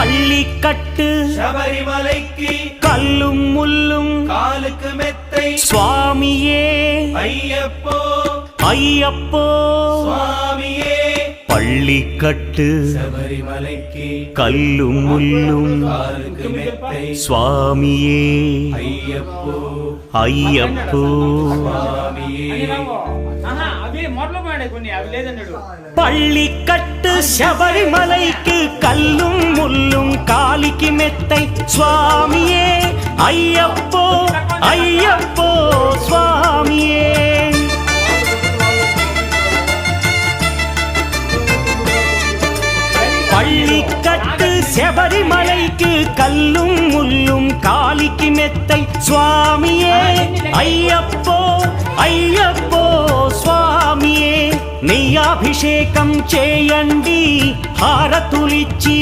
பள்ளிக்கட்டு சபரிமலைக்கு கல்லும் முள்ளும் காலுக்கு மெத்தை சுவாமியே ஐயப்போ ஐயப்போ சுவாமியே பள்ளிக்கட்டு சபரிமலைக்கு கல்லும் முள்ளும் காலுக்கு மெத்தை சுவாமியே ஐயப்போ ஐயப்போ பள்ளிக்கட்டு சபரிமலைக்கு கல்லும் முள்ளும் காலிக்கு மெத்தை சுவாமியே ஐயப்போ ஐயப்போ சுவாமியே பள்ளிக்கட்டு சபரிமலைக்கு கல்லும் முள்ளும் காலிக்கு மெத்தை சுவாமியே ஐயப்போ ஐயப்போ స్వామియే నెయ్యాభిషేకం చేయండి హారతులిచ్చి